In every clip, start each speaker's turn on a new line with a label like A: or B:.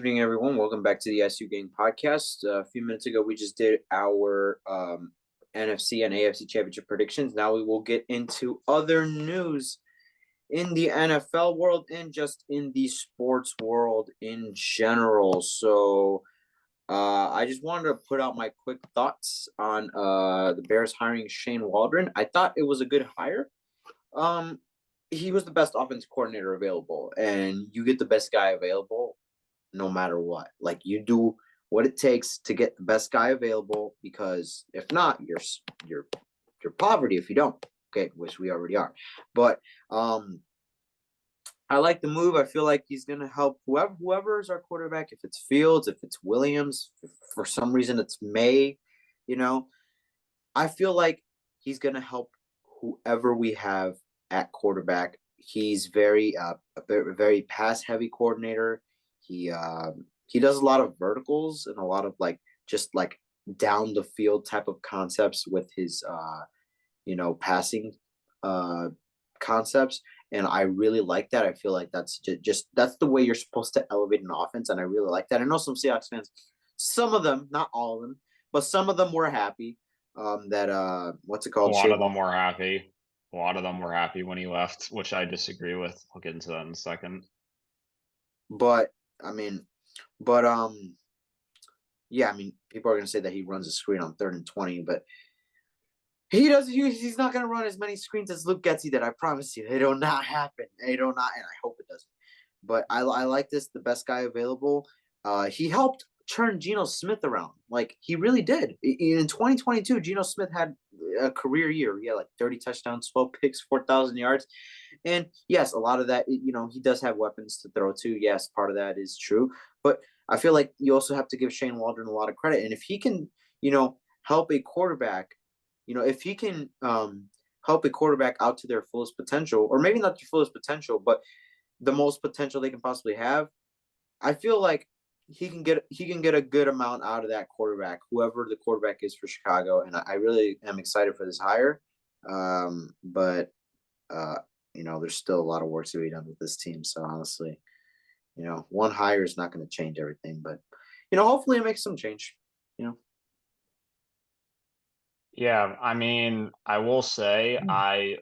A: Evening, everyone. Welcome back to the SU Gang podcast. A few minutes ago, we just did our NFC and AFC championship predictions. Now we will get into other news in the NFL world and just in the sports world in general. I just wanted to put out my quick thoughts on the Bears hiring Shane Waldron. I thought it was a good hire. Um, he was the best offense coordinator available, and you get the best guy available no matter what. Like, you do what it takes to get the best guy available, because if not, you're poverty if you don't. Okay, which we already are. But I like the move. I feel like he's gonna help whoever is our quarterback. If it's Fields, if it's Williams, if for some reason it's May, you know, I feel like he's gonna help whoever we have at quarterback. He's very pass heavy coordinator. He does a lot of verticals and a lot of just down the field type of concepts with his passing uh concepts, and I really like that. I feel like that's just that's the way you're supposed to elevate an offense, and I really like that. I know some Seahawks fans, some of them, not all of them, but some of them were happy that what's it
B: A
A: called,
B: lot
A: Shane.
B: of them were happy. A lot of them were happy when he left, which I disagree with. I'll get into that in a second.
A: But I mean, but yeah, I mean, people are gonna say that he runs a screen on 3rd and 20, but he does. He's not going to run as many screens as Luke Getzey. That I promise you, it'll not happen. It'll not, and I hope it doesn't. But I like this. The best guy available. He helped turn Geno Smith around. Like, he really did. In 2022, Geno Smith had a career year. He had like 30 touchdowns, 12 picks, 4,000 yards. And yes, a lot of that, he does have weapons to throw to. Yes, part of that is true. But I feel like you also have to give Shane Waldron a lot of credit. And if he can, help a quarterback, if he can help a quarterback out to their fullest potential, or maybe not their fullest potential, but the most potential they can possibly have, I feel like he can get a good amount out of that quarterback, whoever the quarterback is for Chicago, and I really am excited for this hire. But there's still a lot of work to be done with this team. So honestly, one hire is not going to change everything, but hopefully it makes some change. You know.
B: Yeah, I mean, I will say I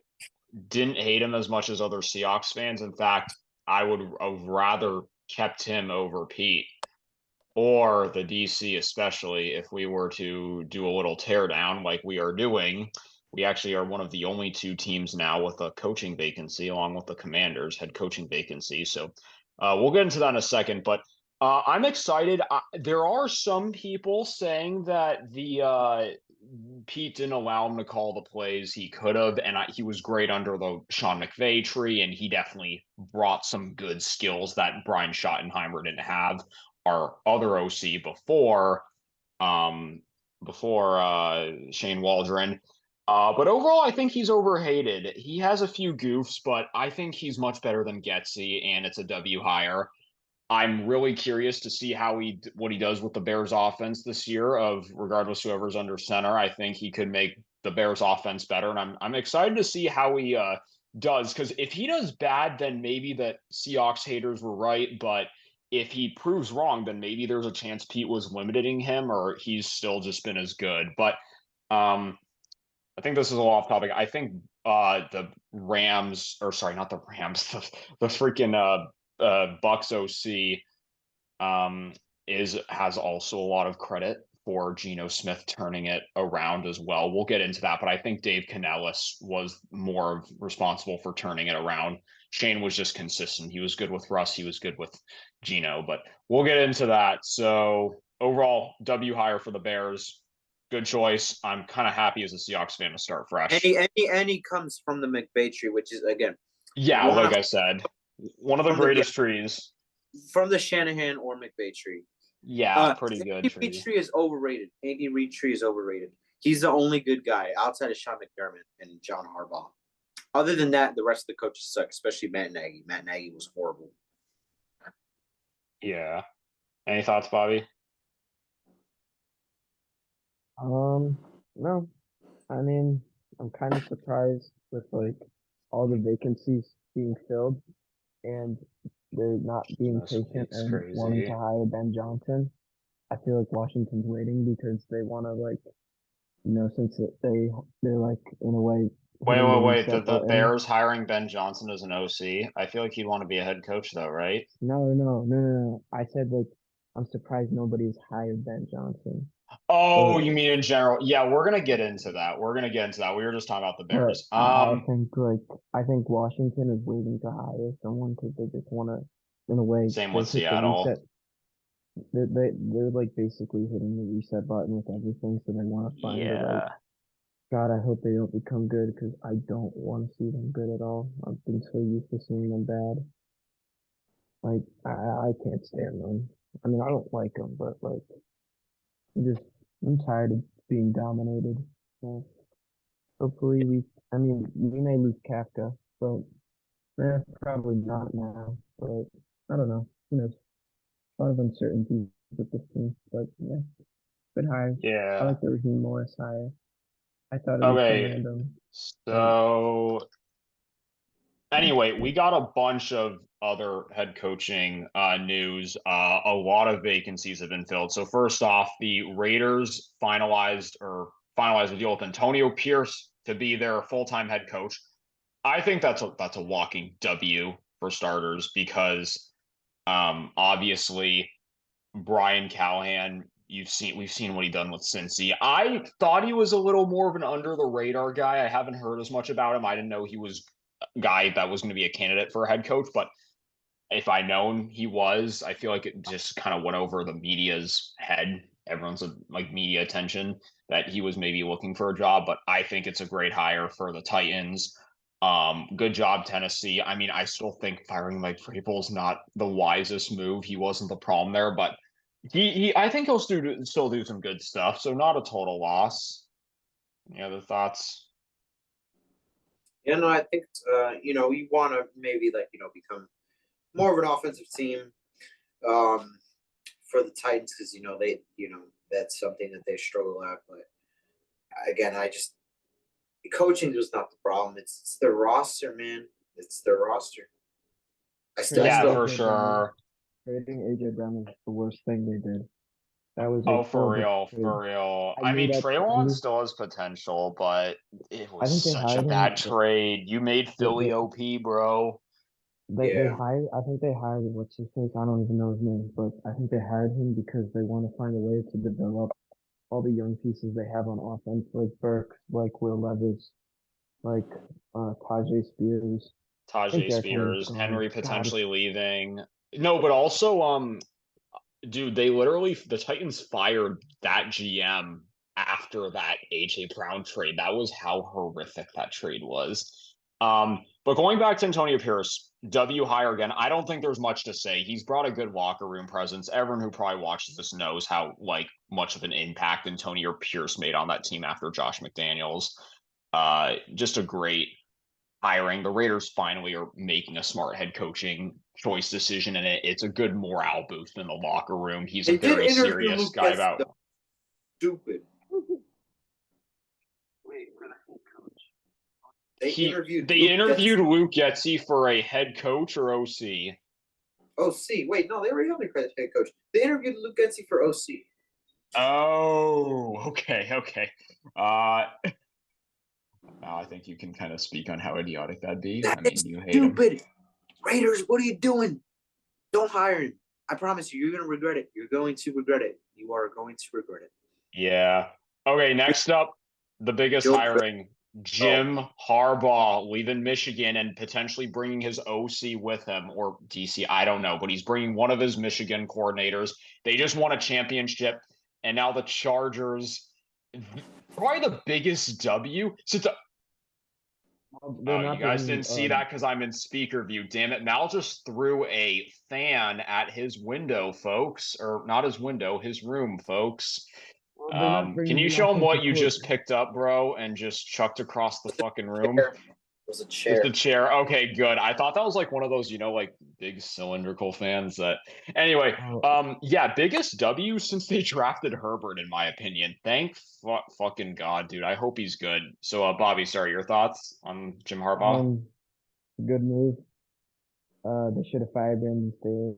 B: didn't hate him as much as other Seahawks fans. In fact, I would have rather kept him over Pete or the DC, especially if we were to do a little teardown like we are doing. We actually are one of the only two teams now with a coaching vacancy, along with the Commanders' head coaching vacancy. So we'll get into that in a second. But I'm excited. There are some people saying that the Pete didn't allow him to call the plays he could have, and he was great under the Sean McVay tree, and he definitely brought some good skills that Brian Schottenheimer didn't have. Our other OC um before Shane Waldron. But overall, I think he's overhated. He has a few goofs, but I think he's much better than Getsy, and it's a W hire. I'm really curious to see what he does with the Bears offense this year. Of regardless whoever's under center, I think he could make the Bears offense better, and I'm excited to see how he does. Because if he does bad, then maybe the Seahawks haters were right. But if he proves wrong, then maybe there's a chance Pete was limiting him, or he's still just been as good. But um, I think this is a little off topic. I think the Rams, or sorry, not the Rams, the freaking Bucks OC has also a lot of credit for Geno Smith turning it around as well. We'll get into that, but I think Dave Canellis was more responsible for turning it around. Shane was just consistent. He was good with Russ. He was good with Geno, but we'll get into that. So overall, W hire for the Bears. Good choice. I'm kind of happy as a Seahawks fan to start
A: And
B: fresh.
A: he comes from the McVay tree, which is again
B: Yeah,
A: one
B: like
A: of
B: I said, one of the
A: from the
B: greatest trees.
A: from the Shanahan or McVay tree.
B: Yeah, pretty good
A: Andy Reid
B: tree.
A: tree is overrated. Andy Reid tree is overrated. He's the only good guy outside of Sean McDermott and John Harbaugh. Other than that, the rest of the coaches suck, especially Matt Nagy. Matt Nagy was horrible.
B: Yeah. Any thoughts, Bobby?
C: No, I mean, I'm kind of surprised with like all the vacancies being filled, and they're not being
B: This
C: patient
B: week's
C: and wanting
B: crazy.
C: to hire Ben Johnson. I feel like Washington's waiting because they want to since they're like in a way
B: Wait,
C: hitting the
B: wait, wait. The,
C: reset
B: the
C: button.
B: Bears hiring Ben Johnson as an OC. I feel like he'd want to be a head coach though, right?
C: No. I said like I'm surprised nobody's hired Ben Johnson.
B: Oh,
C: But
B: you mean in general? Yeah, we're gonna get into that. We're gonna get into that. We were just talking about the
C: but
B: Bears.
C: I think Washington is waiting to hire someone because they just want to, in a way,
B: Same
C: they
B: with
C: hit the
B: Seattle.
C: reset. They're like basically hitting the reset button with everything, so they want to find the right.
B: Yeah.
C: God, I hope they don't become good because I don't want to see them good at all. I've been so used to seeing them bad. Like I can't stand them. I mean, I don't like them, but like I'm tired of being dominated. So hopefully I mean, we may lose Kafka, but probably not now. But I don't know. Who knows? A lot of uncertainty with this team, but yeah, good hire. I
B: Yeah.
C: like the Raheem Morris hire. I thought it was so
B: Okay.
C: random, but
B: So anyway, we got a bunch of other head coaching news. A lot of vacancies have been filled. So first off, the Raiders finalized a deal with Antonio Pierce to be their full-time head coach. I think that's a walking W for starters because obviously Brian Callahan, we've seen what he done with Cincy. I thought he was a little more of an under the radar guy. I haven't heard as much about him. I didn't know he was a guy that was going to be a candidate for a head coach, but if I known he was, I feel like it just kind of went over the media's head. Everyone's like media attention that he was maybe looking for a job, but I think it's a great hire for the Titans. Good job, Tennessee. I mean, I still think firing Mike Vrabel is not the wisest move. He wasn't the problem there, but I think he'll still do some good stuff. So not a total loss. Any other thoughts?
A: Yeah, no, I think we want to maybe become more of an offensive team for the Titans because they that's something that they struggle at. But again, coaching was not the problem. It's their roster, man. It's their roster. I
B: Yeah,
A: still
B: for sure.
C: Trading AJ Brown was the worst thing they did. That was a
B: Oh, for
C: horrible
B: real,
C: trade.
B: for real.
C: I
B: I
C: knew
B: mean,
C: that.
B: Traylon still has potential, but it
C: I
B: was
C: think they
B: such a
C: hired him.
B: bad trade. You made Philly
C: They,
B: OP, bro.
C: they
A: yeah.
C: hired. I think they hired what's his face. I don't even know his name, but I think they hired him because they want to find a way to develop all the young pieces they have on offense, like Burks, like Will Levis, like Tajay Spears. I think
B: Tajay
C: Derek Henry's
B: Spears,
C: gone.
B: Henry
C: God,
B: potentially leaving. No, but also, dude, the Titans fired that GM after that AJ Brown trade. That was how horrific that trade was. But going back to Antonio Pierce, W hire again. I don't think there's much to say. He's brought a good locker room presence. Everyone who probably watches this knows how much of an impact Antonio Pierce made on that team after Josh McDaniels. Just a great hiring. The Raiders finally are making a smart head coaching choice decision, and it's a good morale boost in the locker room. He's a
A: They did
B: very
A: interview
B: serious
A: Luke
B: guy
A: Getz.
B: about.
A: Stupid. They interviewed
B: They
A: Luke Getz.
B: interviewed Luke Getzey for a head coach or OC.
A: OC. Wait, no, they already have their head coach. They interviewed Luke Getzey for OC.
B: Oh, okay. Uh, now I think you can kind of speak on how idiotic that'd be.
A: That
B: I mean,
A: is
B: you hate him.
A: stupid. Raiders, what are you doing? Don't hire him. I promise you're going to regret it. You're going to regret it. You are going to regret it.
B: Yeah. Okay, next up, the biggest
A: Joe
B: hiring.
A: Oh,
B: Jim Harbaugh leaving Michigan and potentially bringing his OC with him, or DC, I don't know, but he's bringing one of his Michigan coordinators. They just won a championship, and now the Chargers, probably the biggest W since.
C: they're
B: Oh,
C: not
B: you
C: the
B: guys
C: only.
B: didn't see that because I'm in speaker view. Damn it. Mal just threw a fan at his window, folks. Or not his window, his room, folks.
C: Well, they're not
B: Can
C: bringing
B: you
C: the
B: show him
C: offensive
B: what you
C: court.
B: just picked up, bro, and just chucked across the fucking room?
A: chair. It was a
B: Just
A: chair.
B: a chair. Okay, good. I thought that was like one of those, like big cylindrical fans that anyway, yeah, biggest W since they drafted Herbert, in my opinion. Thank fucking God, dude. I hope he's good. So Bobby, sorry, your thoughts on Jim Harbaugh?
C: Um, good move. They should have fired Brandon Staley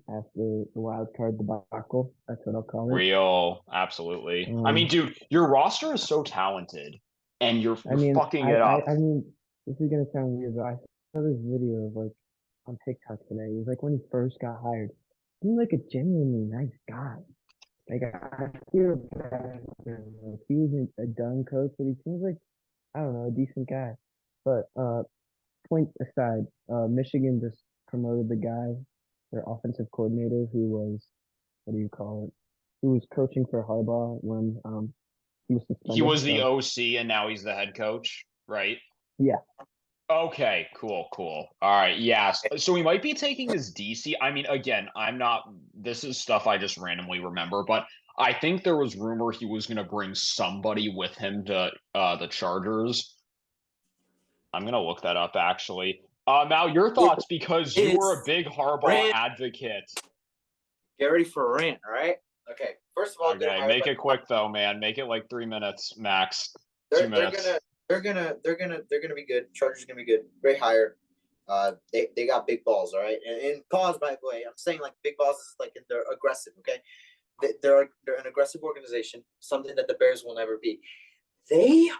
C: after the wild card debacle. That's what I'll call it.
B: Real, absolutely. I mean,
C: Um,
B: dude, your roster is so talented, and you're
C: I
B: you're
C: mean,
B: fucking it up.
C: I mean, this is gonna sound weird, but I saw this video of like on TikTok today. It was like when he first got hired. He was like a genuinely nice guy. Like I feel bad for him. Like he was a dumb coach, but he seems like I don't know, a decent guy. But point aside, Michigan just promoted the guy, their offensive coordinator, who was what do you call it? Who was coaching for Harbaugh when he was
B: He
C: suspended.
B: was the
C: So
B: OC, and now he's the head coach, right?
C: yeah,
B: Okay, cool. All right, yeah. So we might be taking this DC. I mean, again, I'm not. This is stuff I just randomly remember, but I think there was rumor he was going to bring somebody with him to the Chargers. I'm gonna look that up actually. Mal, your thoughts because you were a
A: It's
B: big Harbaugh
A: rant.
B: advocate.
A: Get ready for a rant, all right? Okay. First of all, they're
B: Okay,
A: hired
B: make
A: by
B: it quick though, man. Make it like 3 minutes max.
A: they're
B: 2 minutes.
A: they're gonna be good. Chargers gonna be good. Great hire. They got big balls, all right. And pause by the way. I'm saying like big balls is like they're aggressive. Okay, they're an aggressive organization. Something that the Bears will never be. They,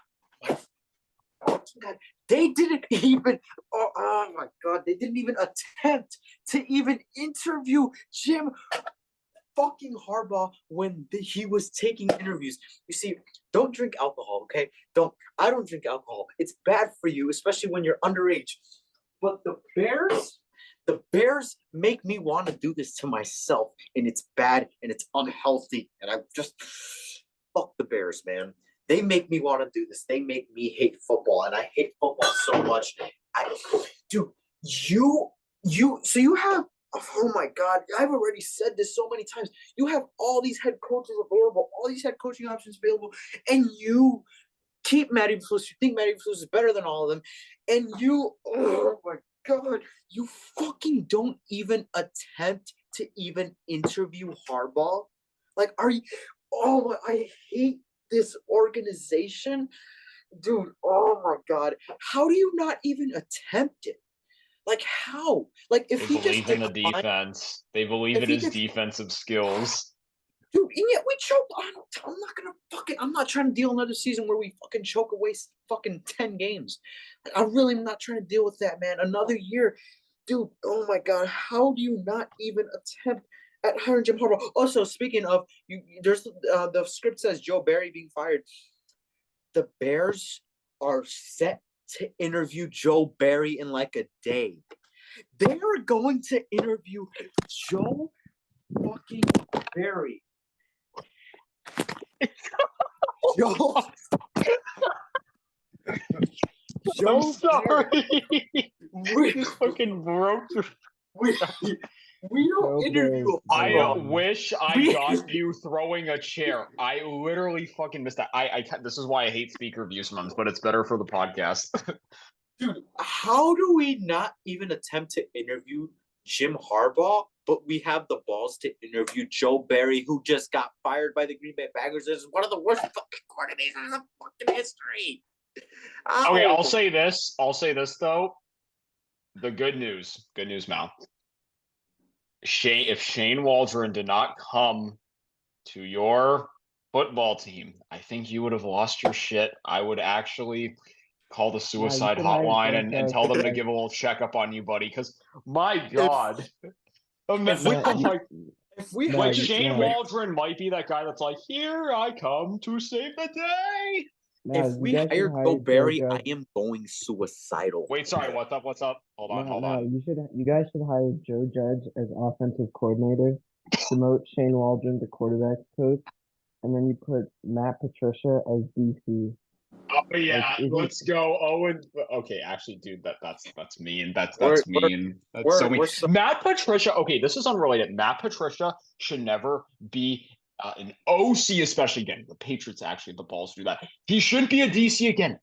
A: oh God, they didn't even. Oh my God, they didn't even attempt to even interview Jim fucking Harbaugh when he was taking interviews. You see, don't drink alcohol, okay? Don't. I don't drink alcohol. It's bad for you, especially when you're underage. But the Bears make me want to do this to myself, and it's bad and it's unhealthy. And I just fuck the Bears, man. They make me want to do this. They make me hate football, and I hate football so much. Dude, so you have. Oh my God, I've already said this so many times. You have all these head coaches available, all these head coaching options available, and you keep Matty Eberflus. You think Matty Eberflus is better than all of them, and oh my God, you fucking don't even attempt to even interview Harbaugh. Like, are you? Oh, I hate this organization, dude. Oh my God, how do you not even attempt it? Like how? Like if
B: They
A: he just
B: believe in the
A: declined,
B: defense. They believe
A: if
B: in
A: he
B: his
A: just
B: defensive skills.
A: dude, and yet we choked. I'm not gonna fucking. I'm not trying to deal another season where we fucking choke away fucking 10 games. I really am not trying to deal with that, man. Another year, dude. Oh my God, how do you not even attempt at hiring Jim Harbaugh? Also, speaking of you, there's the script says Joe Barry being fired. The Bears are set to interview Joe Barry in like a day. They are going to interview Joe fucking Barry. Joe.
B: I'm
A: Joe
B: sorry.
A: We,
B: Just fucking broke your.
A: we, we don't
C: Joe
A: interview
C: Barry.
B: I
A: Harbaugh.
B: wish I
A: We-
B: got you throwing a chair. I literally fucking missed that. This is why I hate speaker abuse months, but it's better for the podcast.
A: Dude, how do we not even attempt to interview Jim Harbaugh, but we have the balls to interview Joe Barry, who just got fired by the Green Bay Packers? This is one of the worst fucking coordinators in fucking history.
B: Okay,
A: Ow.
B: I'll say this. Though. The good news, Mal. If Shane Waldron did not come to your football team, I think you would have lost your shit. I would actually call the suicide
C: should hire
B: hotline
C: Joe
B: and
C: Judge.
B: tell them to
C: Like,
B: give a little checkup on you, buddy. Because my God, like
C: Matt,
B: Shane
C: Matt,
B: Waldron might be that guy that's like, here I come to save the day.
A: If
C: you
A: we
C: guys should
A: hire
C: hire
A: Joe
C: Joe
A: Barry, I
C: Judge.
A: am going suicidal.
B: Wait, sorry, what's up? Hold on.
C: You guys should hire Joe Judge as offensive coordinator, promote Shane Waldron to quarterback coach, and then you put Matt Patricia as DC.
B: Oh yeah,
C: Like,
B: let's go. Owen. Okay, actually, dude, that's mean. That's
A: We're
B: mean. That's so mean.
A: we're so
B: Matt Patricia. Okay, this is unrelated. Matt Patricia should never be an OC, especially again. The Patriots actually have the balls to do that. He shouldn't be a DC again.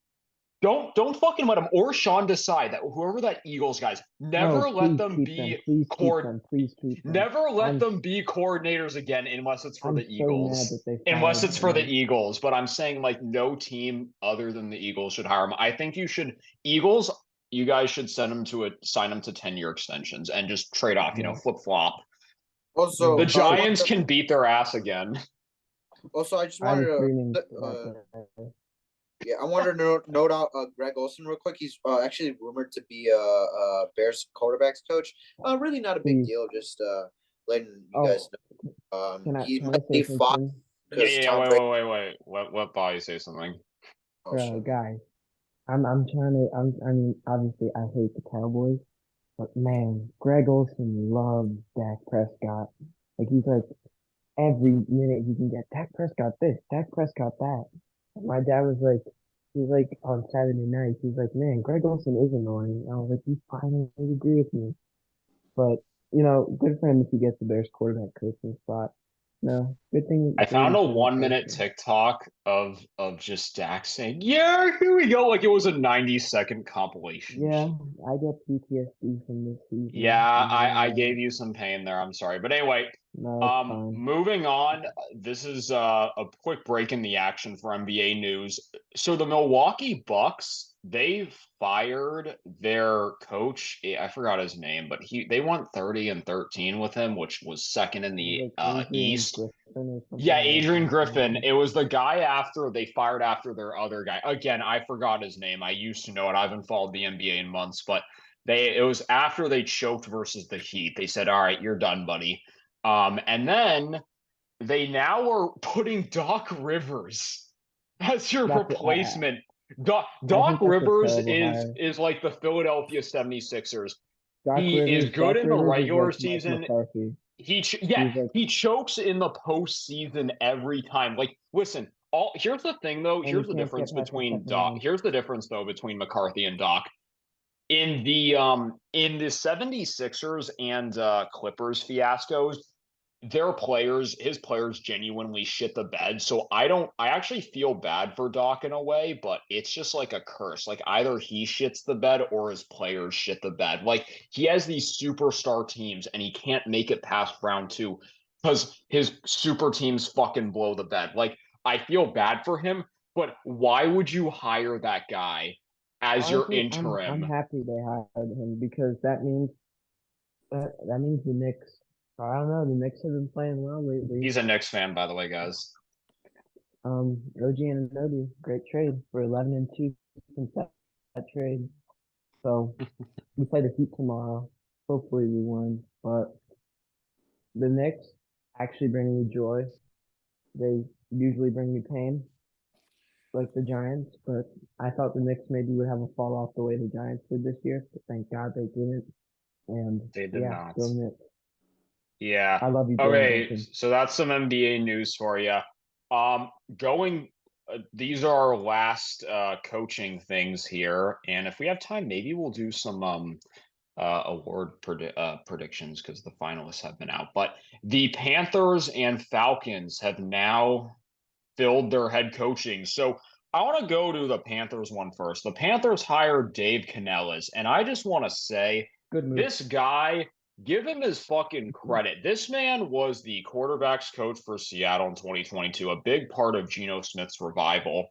B: Don't fucking let him or Sean decide that whoever that Eagles guys never
C: no,
B: let
C: please
B: them
C: keep
B: be
C: them. Please keep
B: cord.
C: them. Please keep them.
B: Never let
C: I'm,
B: them be coordinators again unless it's for
C: I'm
B: the
C: so mad
B: Eagles.
C: that they
B: Unless
C: fired
B: it's for the
C: him.
B: Eagles. But I'm saying like no team other than the Eagles should hire him. I think you should Eagles you guys should sign him to 10-year extensions and just trade off, flip flop.
A: Also,
B: The Giants can beat their ass again.
A: Also, I just
C: I
A: wanted
C: was
A: to.
C: screaming about that.
A: Yeah, I wanted to note out Greg Olson real quick. He's actually rumored to be a Bears quarterbacks coach. Really not a big
C: Please.
A: deal. Just letting you
C: Oh,
A: guys know.
C: Can
A: He
C: I
A: might
C: say
A: be fought
C: something?
A: because
B: Yeah.
A: Tom Brady.
B: Wait. Let Bobby say something.
A: Oh,
C: Bro,
A: shit.
C: guys, I'm trying to, I mean, obviously I hate the Cowboys, but man, Greg Olson loves Dak Prescott. Like, he's like, every minute he can get Dak Prescott this, Dak Prescott that. My dad was like, he's like on Saturday night, he's like, man, Greg Olson is annoying. I was like, you finally agree with me. But, good for him if he gets the Bears quarterback coaching spot. No, good thing
B: I found a
C: Brady's doing
B: 1-minute
C: coaching.
B: TikTok of just Dak saying, "Yeah, here we go," like it was a 90-second compilation.
C: Yeah, I get PTSD from this
B: Yeah,
C: season.
B: I gave you some pain there. I'm sorry, but anyway,
C: No, it's fine.
B: moving on. This is a quick break in the action for NBA news. So the Milwaukee Bucks, they fired their coach. I forgot his name, but they went 30-13 with him, which was second in the
C: Like Adrian
B: East.
C: Griffin or
B: Yeah,
C: something like
B: Adrian Griffin.
C: that.
B: It was the guy after they fired after their other guy. Again, I forgot his name. I used to know it. I haven't followed the NBA in months, but it was after they choked versus the Heat. They said, "All right, you're done, buddy." And then they now are putting Doc Rivers as your
C: That's
B: replacement.
C: I
B: Doc
C: think that's a
B: Rivers
C: terrible hire.
B: is like the Philadelphia 76ers.
C: Doc
B: He is
C: Rivers,
B: good
C: Doc
B: in the
C: Rivers is
B: regular
C: like Mike
B: season.
C: McCarthy.
B: Yeah,
C: He's like,
B: he chokes in the postseason every time. Like, listen, here's the thing though.
C: and he
B: Here's the
C: can't
B: difference
C: get past the
B: between
C: second
B: Doc.
C: round.
B: Here's the difference though between McCarthy and Doc. In the 76ers and Clippers fiascos, his players genuinely shit the bed. So I actually feel bad for Doc in a way, but it's just like a curse. Like either he shits the bed or his players shit the bed. Like he has these superstar teams and he can't make it past round two because his super teams fucking blow the bed. Like I feel bad for him, but why would you hire that guy as your
C: Honestly, I'm
B: interim?
C: happy they hired him because that means the Knicks. I don't know. The Knicks have been playing well lately.
B: He's a Knicks fan, by the way, guys.
C: OG Anunoby, great trade for 11-2 since that trade. So we play the Heat tomorrow. Hopefully we win. But the Knicks actually bring me joy. They usually bring me pain, like the Giants. But I thought the Knicks maybe would have a fall off the way the Giants did this year. But thank God they didn't. And
B: They did
C: yeah,
B: not.
C: go Knicks.
B: Yeah.
C: I love you, James
B: Okay,
C: Harden.
B: so that's some NBA news for you. Going, these are our last coaching things here, and if we have time, maybe we'll do some award predictions because the finalists have been out. But the Panthers and Falcons have now filled their head coaching. So I want to go to the Panthers one first. The Panthers hired Dave Canellis, and I just want to say
C: Good move.
B: this guy, give him his fucking credit. This man was the quarterbacks coach for Seattle in 2022, a big part of Geno Smith's revival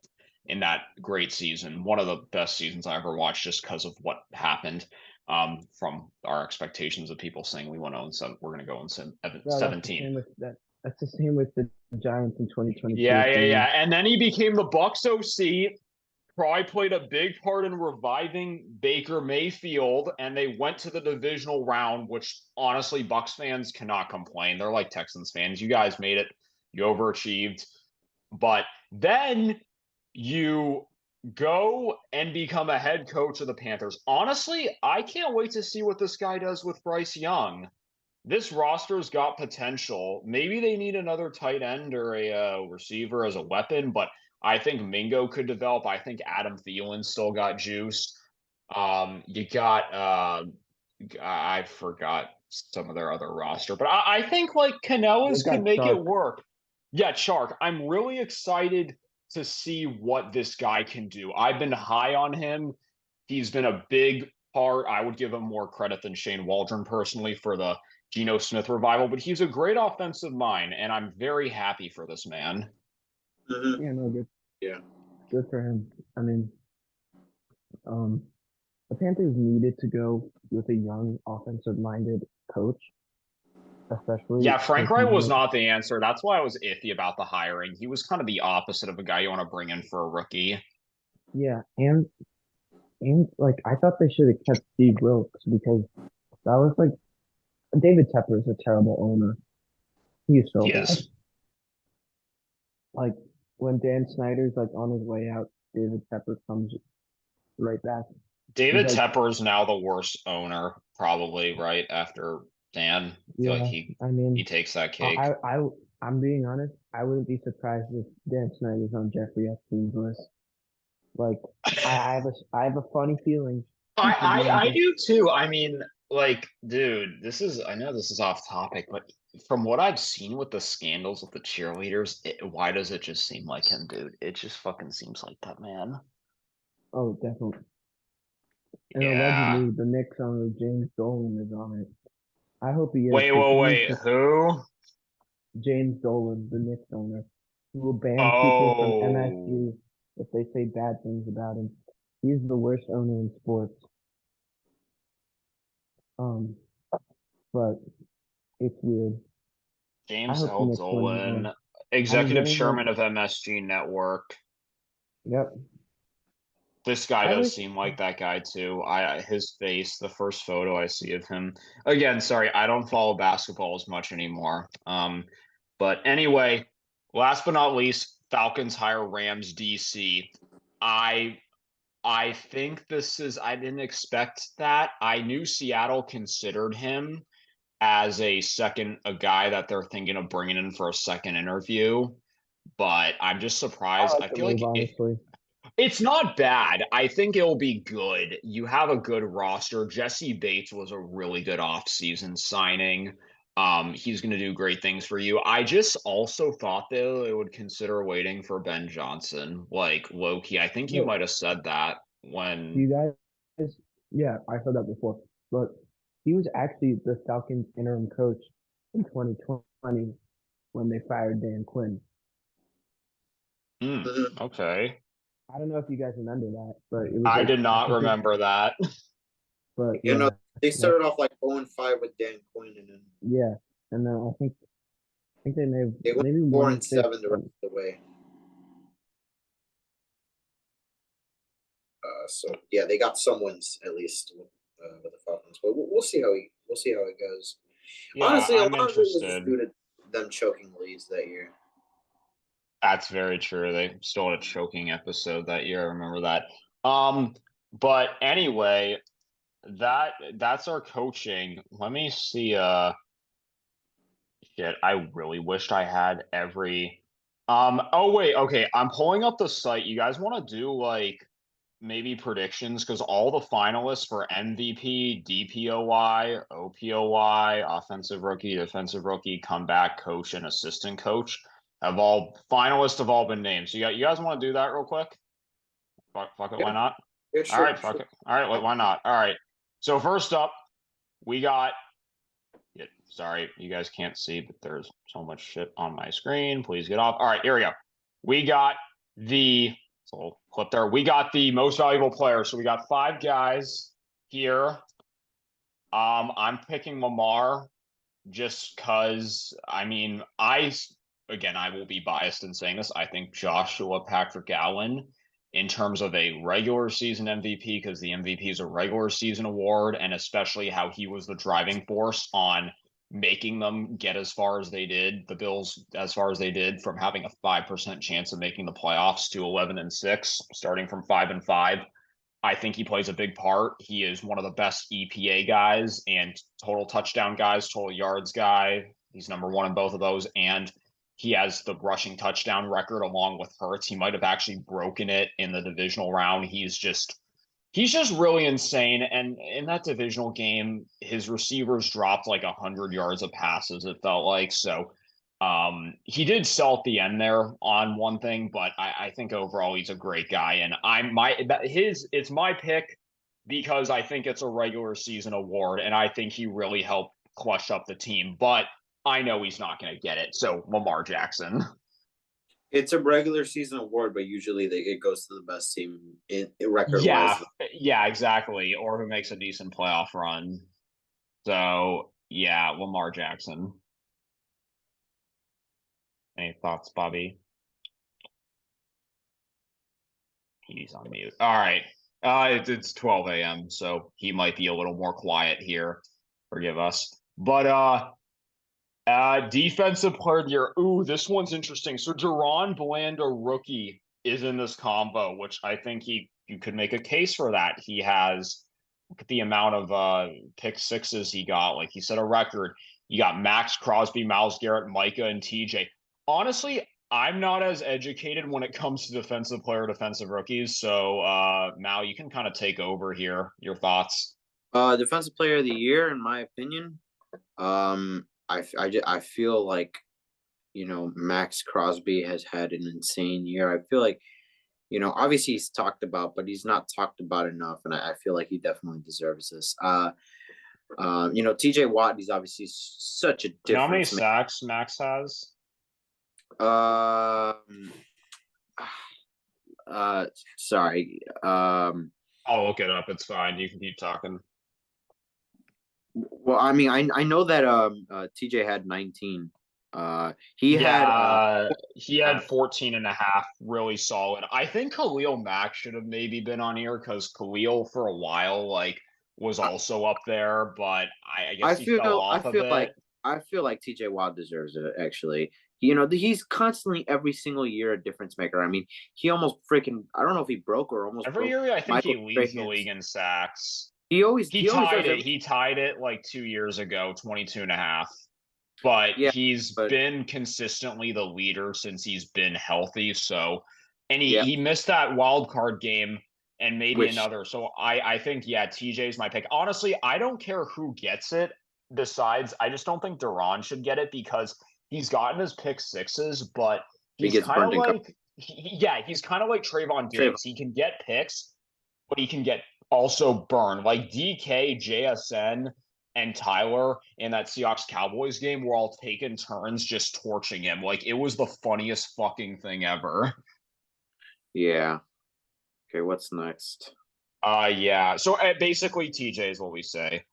B: in that great season. One of the best seasons I ever watched just because of what happened from our expectations of people saying we want to own some, we're going to go in
C: Bro,
B: 17.
C: That's the same with the Giants in 2022
B: Yeah.
C: season.
B: And then he became the Bucks OC. Probably played a big part in reviving Baker Mayfield, and they went to the divisional round, which honestly, Bucks fans cannot complain. They're like Texans fans. You guys made it. You overachieved. But then you go and become a head coach of the Panthers. Honestly, I can't wait to see what this guy does with Bryce Young. This roster's got potential. Maybe they need another tight end or a receiver as a weapon, but I think Mingo could develop. I think Adam Thielen still got juice. You got I forgot some of their other roster, but I think like
C: They've
B: Canellis
C: got
B: could make it
C: Chark.
B: work. Yeah, Chark. I'm really excited to see what this guy can do. I've been high on him. He's been a big part. I would give him more credit than Shane Waldron personally for the Geno Smith revival, but he's a great offensive mind, and I'm very happy for this man.
A: Mm-hmm.
C: Yeah, no, good.
A: Yeah.
C: Good for him. I mean, The Panthers needed to go with a young offensive-minded coach, especially
B: Yeah, Frank
C: since
B: Wright
C: he's
B: was
C: been,
B: not the answer. That's why I was iffy about the hiring. He was kind of the opposite of a guy you want to bring in for a rookie.
C: yeah, and like I thought they should have kept Steve Wilkes because that was like David Tepper is a terrible owner. He's so bad.
B: Yes.
C: Like when Dan Snyder's like on his way out, David Tepper comes right back. He's
B: David
C: like,
B: Tepper is now the worst owner, probably, right after Dan. I feel like
C: yeah, I
B: he
C: mean,
B: takes that
C: I,
B: cake.
C: I, I I'm being honest. I wouldn't be surprised if Dan Snyder's on Jeffrey Epstein's list. Like, I have a funny feeling he could be on
B: I
C: Jeff.
B: do too. I mean, like, dude, I know this is off topic, but from what I've seen with the scandals with the cheerleaders, why does it just seem like him, dude? It just fucking seems like that man.
C: Oh, definitely. And
B: Yeah.
C: allegedly, the Knicks owner James Dolan is on it. I hope he is
B: Wait,
C: because
B: wait,
C: he's
B: wait.
C: the
B: Who?
C: James Dolan, the Knicks owner, who will ban people from
B: Oh,
C: MSG if they say bad things about him. He's the worst owner in sports. Um, but it's weird. I
B: James
C: hope the
B: L.
C: Knicks win
B: Dolan,
C: more. I mean,
B: executive
C: winning like,
B: chairman of MSG Network.
C: yep.
B: This guy
C: I
B: does
C: wish,
B: seem like that guy too. His face, the first photo I see of him. Again, sorry, I don't follow basketball as much anymore. But anyway, last but not least, Falcons hire Rams DC. I I think I didn't expect that. I knew Seattle considered him as a guy that they're thinking of bringing in for a second interview, but I'm just
C: I
B: surprised.
C: like
B: I
C: the
B: feel
C: move,
B: like
C: honestly.
B: it's not bad. I think it'll be good. You have a good roster. Jesse Bates was a really good offseason signing. He's going to do great things for you. I just also thought though it would consider waiting for Ben Johnson, like Loki. I think you
C: No,
B: might have said that
C: do
B: when.
C: you guys? Yeah, I said that before, but he was actually the Falcons' interim coach in 2020 when they fired Dan Quinn.
A: Mhm.
B: Okay,
C: I don't know if you guys remember that, but it was
B: I
C: like
B: did
C: I
B: not
C: think it,
B: remember that.
C: but
A: You know,
C: yeah,
A: they
C: that
A: started off like 0-5 with Dan Quinn, and then
C: yeah, and then I think they may have
A: they went
C: maybe
A: four
C: one
A: and
C: and six,
A: seven the rest
C: and
A: of the way. So yeah, they got some wins at least with the Falcons, but we'll see we'll see how it goes.
B: Yeah,
A: Honestly, a
B: I'm
A: lot of it was just
B: interested.
A: due to them choking the leads that year.
B: That's very true. They still had a choking episode that year. I remember that. But anyway, that's our coaching. Let me see. Shit, I really wished I had every. Oh wait, okay. I'm pulling up the site. You guys want to do like maybe predictions because all the finalists for MVP, DPOY, OPOY, offensive rookie, defensive rookie, comeback coach, and assistant coach have all been named. So you guys want to do that real quick? Fuck it, why
A: Yeah,
B: not?
A: yeah,
B: All
A: sure,
B: right, fuck
A: sure.
B: it. All right, why not? All right. So first up, we got. Yeah, sorry, you guys can't see, but there's so much shit on my screen. Please get off. All right, here we go. We got the so clip there. We got the most valuable player. So we got 5 guys here. I'm picking Lamar just because I mean I will be biased in saying this. I think Joshua Patrick Allen in terms of a regular season MVP because the MVP is a regular season award and especially how he was the driving force on making them get as far as they did, the Bills as far as they did from having a 5% chance of making the playoffs to 11-6, starting from 5-5. I think he plays a big part. He is one of the best EPA guys and total touchdown guys, total yards guy. He's number one in both of those. And he has the rushing touchdown record along with Hurts. He might have actually broken it in the divisional round. He's just really insane. And in that divisional game, his receivers dropped like 100 yards of passes, it felt like. So he did sell at the end there on one thing, but I think overall he's a great guy, and it's my pick because I think it's a regular season award, and I think he really helped clutch up the team. But I know he's not going to get it, so Lamar Jackson.
A: It's a regular season award, but usually it goes to the best team in record
B: Yeah,
A: wise.
B: yeah, exactly. Or who makes a decent playoff run. So yeah, Lamar Jackson. Any thoughts, Bobby? He's on mute. All right. It's 12 a.m., so he might be a little more quiet here. Forgive us. But defensive player of the year. Ooh, this one's interesting. So Deron Bland, a rookie, is in this combo, which I think you could make a case for that. He has, look at the amount of pick sixes he got. Like he set a record. You got Max Crosby, Myles Garrett, Micah, and TJ. Honestly, I'm not as educated when it comes to defensive player, defensive rookies. So Mal, you can kind of take over here. Your thoughts?
A: Defensive player of the year, in my opinion. I feel like, Max Crosby has had an insane year. I feel like, obviously he's talked about, but he's not talked about enough, and I feel like he definitely deserves this. TJ Watt, he's obviously such a
B: You know how many
A: difference
B: sacks Max has?
A: Sorry.
B: I'll look it up. It's fine. You can keep talking.
A: Well, I mean, I know that TJ had 19. He
B: had 14 and a half, really solid. I think Khalil Mack should have maybe been on here because Khalil for a while was also up there, but I guess he fell off a bit.
A: I feel like TJ Watt deserves it, actually. He's constantly every single year a difference maker. I mean, he almost freaking, I don't know if he broke or almost
B: every
A: broke
B: year. I think
A: Michael
B: he leads the
A: Strahan's.
B: league in sacks.
A: He always
B: tied
A: does
B: it. He tied it like 2 years ago, 22 and a half. But
A: Yeah,
B: he's been consistently the leader since he's been healthy. So, and
A: Yeah.
B: he missed that wild card game and maybe
A: Which-
B: another. So I think, yeah, TJ's my pick. Honestly, I don't care who gets it. Besides, I just don't think Duran should get it because he's gotten his pick sixes, but
A: He
B: he's
A: gets
B: kind of
A: burned in
B: like, he's kind of like Trayvon Diggs. He can get picks, but he can get also burned. Like DK, JSN, and Tyler in that Seahawks Cowboys game were all taking turns just torching him. Like it was the funniest fucking thing ever.
A: Yeah. Okay, what's next?
B: Yeah. So basically TJ is what we say.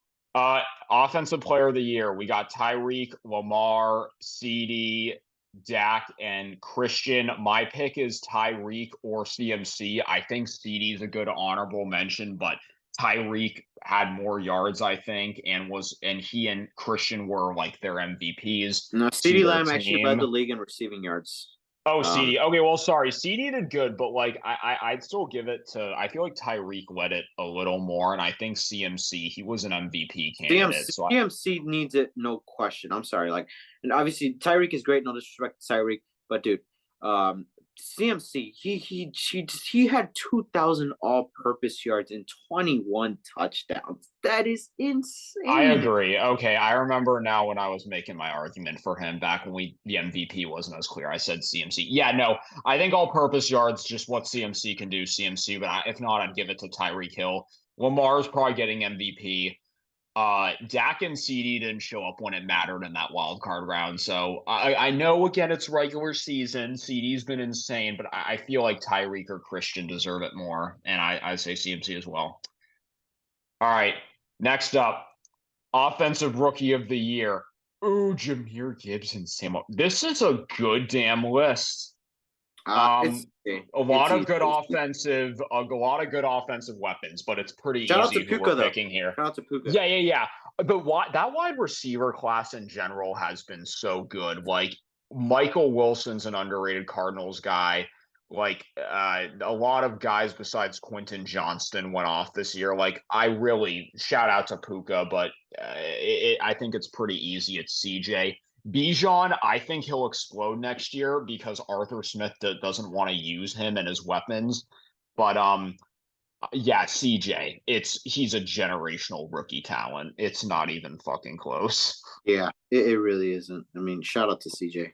B: Offensive player of the year. We got Tyreek, Lamar, CD, Dak, and Christian. My pick is Tyreek or CMC. I think CD is a good honorable mention, but Tyreek had more yards, I think, and he and Christian were like their MVPs.
A: No,
B: to
A: CeeDee
B: their
A: Lamb actually led
B: team.
A: the league in receiving yards.
B: Oh, CD. Okay, well, sorry. CD did good, but like I'd still give it to. I feel like Tyreek led it a little more, and I think CMC he was an MVP candidate.
A: CMC needs it, no question. I'm sorry, and obviously Tyreek is great. No disrespect to Tyreek, but dude, CMC he had 2,000 all-purpose yards and 21 touchdowns. That is insane.
B: I agree. Okay, I remember now when I was making my argument for him back when the MVP wasn't as clear. I said CMC. Yeah, no, I think all-purpose yards just what CMC can do. CMC, but if not, I'd give it to Tyreek Hill. Lamar's probably getting MVP. Dak and CD didn't show up when it mattered in that wild card round. So I know again it's regular season. CD's been insane, but I feel like Tyreek or Christian deserve it more, and I say CMC as well. All right, next up, offensive rookie of the year. Ooh, Jahmyr Gibbs and Sam. This is a good damn list. A lot of good offensive weapons, but it's pretty easy who we're picking here.
A: Shout out to Puka.
B: Yeah. That wide receiver class in general has been so good. Like Michael Wilson's an underrated Cardinals guy. Like a lot of guys besides Quentin Johnston went off this year. Like I really shout out to Puka, but I think it's pretty easy. It's CJ. Bijan, I think he'll explode next year because Arthur Smith doesn't want to use him and his weapons. But yeah, CJ, he's a generational rookie talent. It's not even fucking close.
A: Yeah, it really isn't. I mean, shout out to CJ.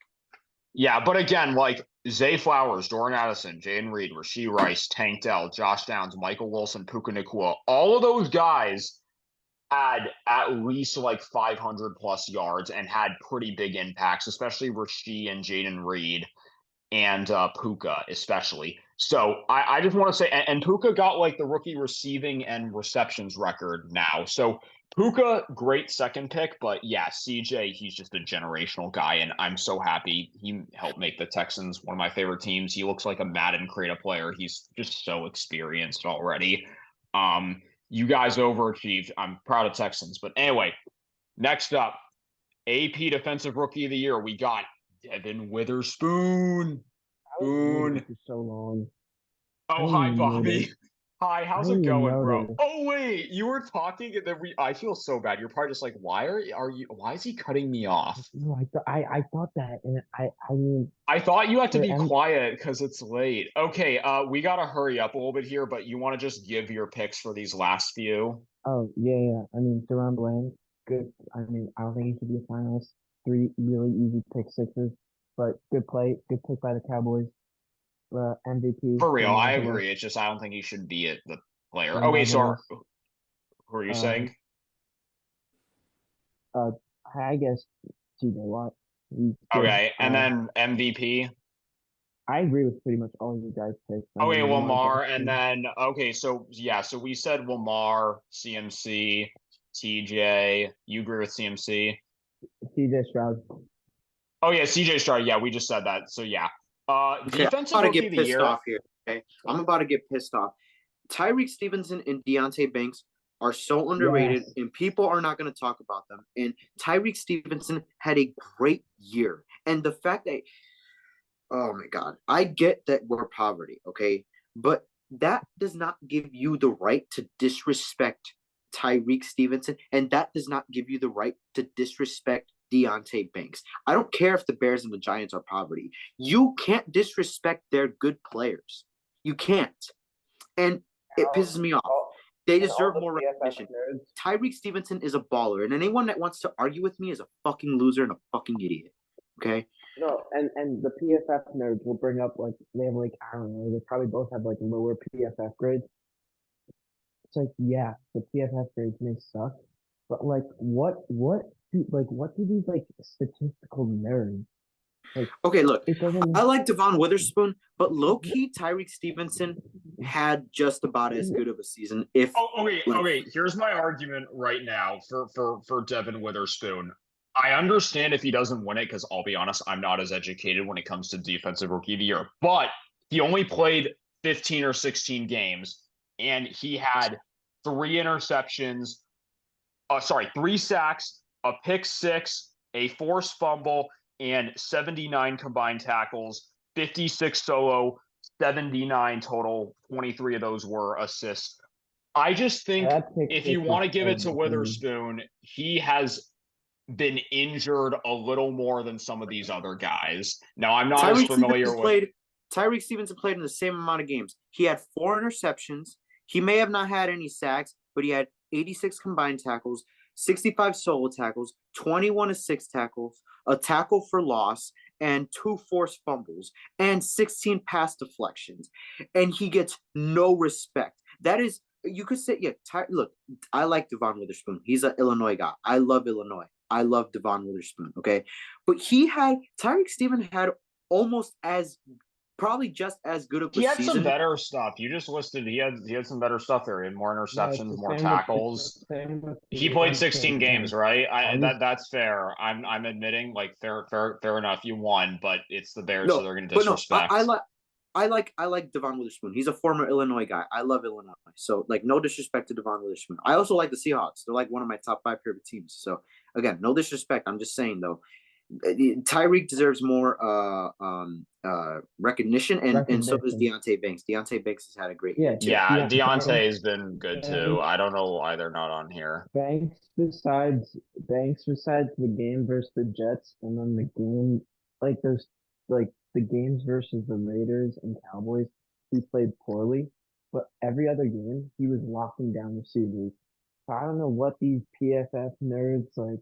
B: Yeah, but again, like Zay Flowers, Jordan Addison, Jaden Reed, Rashee Rice, Tank Dell, Josh Downs, Michael Wilson, Puka Nacua, all of those guys had at least like 500 plus yards and had pretty big impacts, especially Rashee and Jaden Reed. and Puka especially. So I just want to say, and Puka got like the rookie receiving and receptions record now. So Puka, great second pick, but yeah, CJ, he's just a generational guy, and I'm so happy he helped make the Texans one of my favorite teams. He looks like a Madden creative player. He's just so experienced already. You guys overachieved. I'm proud of Texans. But anyway, next up, AP Defensive Rookie of the Year. We got Devin Witherspoon.
C: I was waiting
B: Boone.
C: for so long. I
B: Oh,
C: didn't
B: hi,
C: even
B: Bobby.
C: notice.
B: Hi,
C: I
B: how's
C: didn't
B: it
C: even
B: going, bro?
C: notice.
B: Oh, wait, you were talking and then I feel so bad. You're probably just like, why is he cutting me off?
C: No, I thought that, and I mean,
B: I thought you had to
C: for
B: be
C: M.
B: quiet because it's late. Okay, we gotta hurry up a little bit here, but you want to just give your picks for these last few?
C: Oh yeah. I mean, Deron Bland, good. I mean, I don't think he should be a finalist. Three really easy pick sixes, but good play, good pick by the Cowboys. MVP,
B: For real, I
C: Garoppolo,
B: agree. It's just I don't think he should be the player. Okay, so
C: Garoppolo.
B: who are you
C: Uh,
B: saying?
C: uh, I guess TJ Watt. He's good.
B: Okay, and then MVP.
C: I agree with pretty much all you guys picked. I
B: Okay,
C: mean, Lamar
B: Lamar, and
C: Jackson,
B: then okay, so yeah, so we said Lamar, CMC, TJ. You agree with CMC?
C: CJ Stroud.
B: Oh yeah, CJ Stroud. Yeah, we just said that. So yeah.
A: Okay, I'm
B: Defensive
A: about to
B: Rookie of
A: get
B: the
A: pissed
B: Year.
A: off here. Okay, I'm about to get pissed off. Tyreek Stevenson and Deontay Banks are so underrated,
C: Yes.
A: and people are not going to talk about them. And Tyreek Stevenson had a great year, and the fact that, oh my God, I get that we're poverty, okay, but that does not give you the right to disrespect Tyreek Stevenson, and that does not give you the right to disrespect Deontay Banks. I don't care if the Bears and the Giants are poverty. You can't disrespect their good players. You can't. And it pisses me off.
C: All,
A: They
C: and all
A: deserve
C: the
A: more
C: PFF
A: recognition.
C: nerds.
A: Tyreek Stevenson is a baller, and anyone that wants to argue with me is a fucking loser and a fucking idiot. Okay?
C: No, and the PFF nerds will bring up like they have like I don't know, they probably both have like lower PFF grades. It's like yeah, the PFF grades may suck, but like what do these like statistical nerds like?
A: Okay, look,
C: It
A: I
C: doesn't.
A: like Devon Witherspoon, but low key Tyreek Stevenson had just about as good of a season. If
B: Oh, okay,
A: like,
B: okay. Here's my argument right now for Devin Witherspoon. I understand if he doesn't win it because I'll be honest, I'm not as educated when it comes to defensive rookie of the year. But he only played 15 or 16 games, and he had three interceptions. Sorry, three sacks, a pick six, a forced fumble, and 79 combined tackles, 56 solo, 79 total. 23 of those were assists. I just think
C: That pick
B: if you
C: six was
B: want to give it to
C: terrible for me.
B: Witherspoon, he has been injured a little more than some of these other guys. Now, I'm not as
A: Tyreek
B: familiar
A: Stevenson
B: with.
A: played Tyreek Stevenson played in the same amount of games. He had 4 interceptions. He may have not had any sacks, but he had 86 combined tackles, 65 solo tackles, 21 assist tackles, a tackle for loss, and 2 forced fumbles, and 16 pass deflections. And he gets no respect. That is, you could say, yeah, look, I like Devon Witherspoon. He's an Illinois guy. I love Illinois. I love Devon Witherspoon. Okay. But Tyreek Steven had almost as probably just as good of a
B: He had some
A: season.
B: better stuff. You just listed he had some better stuff there. He had more
C: Yeah, it's
B: interceptions,
C: the
B: more
C: same with
B: tackles. He played
C: Deontay
B: 16 games,
C: Banks.
B: right?
C: I just
B: That's fair. I'm admitting like fair enough. You won, but it's the Bears, so
A: No,
B: they're gonna
A: but no,
B: disrespect.
A: I like Devon Witherspoon. He's a former Illinois guy. I love Illinois. So like no disrespect to Devon Witherspoon. I also like the Seahawks. They're like one of my top 5 favorite teams. So again, no disrespect. I'm just saying though, Tyreek deserves more recognition, and so does
C: recognition.
A: Deontay Banks. Deontay Banks has had a great
C: Yeah,
A: year too.
B: Yeah,
C: Banks,
B: Deontay has been good too. I don't know why they're not on here.
C: Banks besides the game versus the Jets, and then the game like those like the games versus the Raiders and Cowboys, he played poorly. But every other game, he was locking down receivers. So I don't know what these PFF nerds like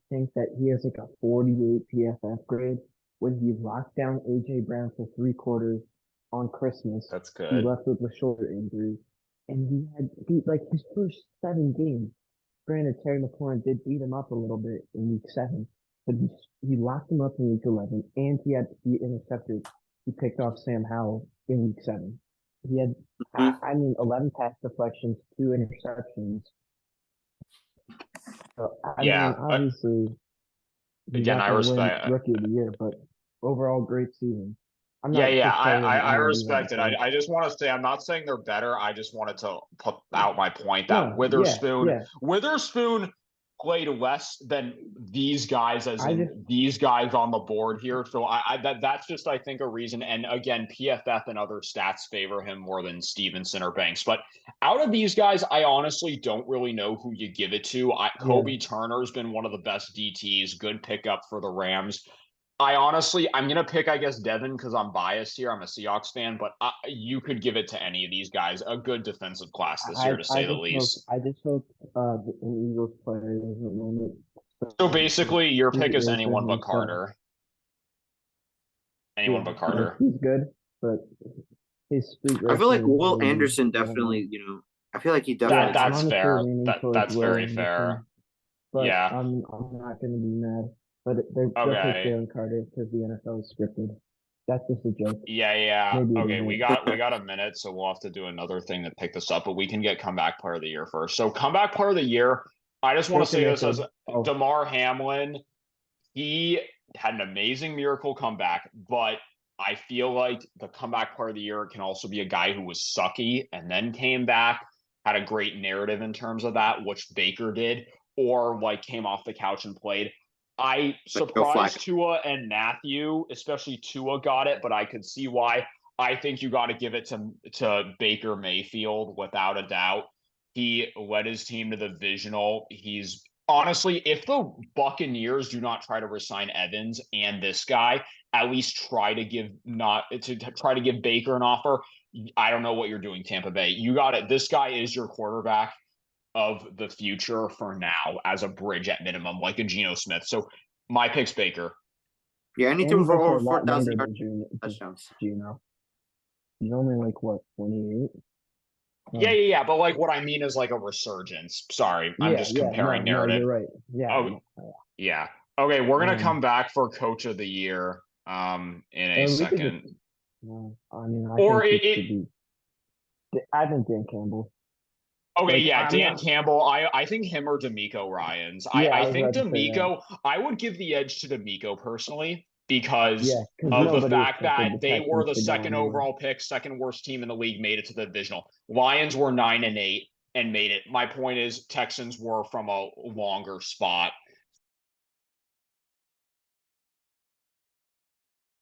C: think that he has like a 48 PFF grade when he locked down AJ Brown for 3 quarters on Christmas.
B: That's
C: He
B: good.
C: left with a shoulder injury, and he like his first 7 games. Granted, Terry McLaurin did beat him up a little bit in week 7, but he locked him up in week 11, and he picked off Sam Howell in week 7. He had,
A: Mhm.
C: I mean, 11 pass deflections, 2 interceptions. So, I mean,
B: Yeah.
C: obviously, he's
B: Again,
C: not
B: I
C: going to win
B: respect.
C: Rookie of the Year, but overall, great season. I'm
B: Yeah,
C: not
B: yeah,
C: discrediting
B: I
C: any of these other
B: respect it.
C: players.
B: I just want to say I'm not saying they're better. I just wanted to put out my point that
C: No, yeah, yeah.
B: Witherspoon played less than these guys, as
C: I just,
B: in these guys on the board here. So that's just I think a reason. And again, PFF and other stats favor him more than Stevenson or Banks. But out of these guys, I honestly don't really know who you give it to.
C: yeah,
B: Kobe Turner's been one of the best DTs. Good pickup for the Rams. I'm gonna pick, I guess, Devin because I'm biased here. I'm a Seahawks fan, but you could give it to any of these guys. A good defensive class this year, to say the least.
C: I just hope an Eagles player doesn't win it.
B: So
C: So
B: basically, your
C: street
B: pick is
C: racer
B: anyone but
C: himself.
B: Carter. Anyone
C: Yeah,
B: but
C: like
B: Carter.
C: he's good, but his street
A: I feel like
C: racing
A: Will
C: maybe
A: Anderson
C: I don't know.
A: definitely, I feel like he
C: Yeah,
A: definitely
C: I'm
B: That's
A: takes.
C: honestly
B: fair.
C: leaning towards
B: That's
C: Will
B: very fair.
C: Anderson, but
B: Yeah.
C: I'm not going to be mad. But they'll take
B: Okay.
C: Jalen Carter because the NFL is scripted. That's just a joke.
B: Yeah.
C: Maybe it
B: Okay, we
C: isn't.
B: got a minute, so we'll have to do another thing to pick this up, but we can get comeback player of the year first. So comeback player of the year, I just want to
C: Baker
B: say this as
C: Mayfield. Oh,
B: DeMar Hamlin. He had an amazing miracle comeback, but I feel like the comeback player of the year can also be a guy who was sucky and then came back, had a great narrative in terms of that, which Baker did, or like came off the couch and played. I
A: Like Joe
B: surprised
A: Flacco.
B: Tua and Matthew, especially Tua got it, but I could see why. I think you got to give it to Baker Mayfield without a doubt. He led his team to the divisional. He's honestly, if the Buccaneers do not try to resign Evans and this guy, at least try to give Baker an offer. I don't know what you're doing, Tampa Bay. You got it. This guy is your quarterback of the future for now, as a bridge at minimum, like a Geno Smith. So my pick's Baker.
A: Yeah, and he
C: and
A: threw
C: he's
A: for
C: also a
A: over
C: lot
A: 4,000
C: younger
A: yards
C: than
A: touchdowns.
C: Gino. He's only like what 28.
B: Yeah. But like what I mean is like a resurgence. Sorry, I'm just
C: No,
B: comparing
C: no,
B: narrative.
C: you're right. Yeah,
B: Oh, yeah. Okay, we're gonna
C: um,
B: come back for coach of the year in a
C: and we could just.
B: second.
C: No, I mean, I
B: Or
C: think
B: it,
C: it
B: it
C: should be. I think Dan Campbell.
B: Okay,
C: Like
B: yeah,
C: I'm
B: Dan
C: not.
B: Campbell. I think him or D'Amico Ryans.
C: Yeah,
B: I
C: I was
B: think
C: about to say that.
B: D'Amico. I would give the edge to D'Amico personally because
C: Yeah, because
B: of the
C: nobody
B: fact
C: expected
B: that
C: the
B: they were
C: Texans
B: the
C: to go
B: second
C: anywhere.
B: overall pick, second worst team in the league, made it to the divisional. Lions were 9-8 and made it. My point is Texans were from a longer spot.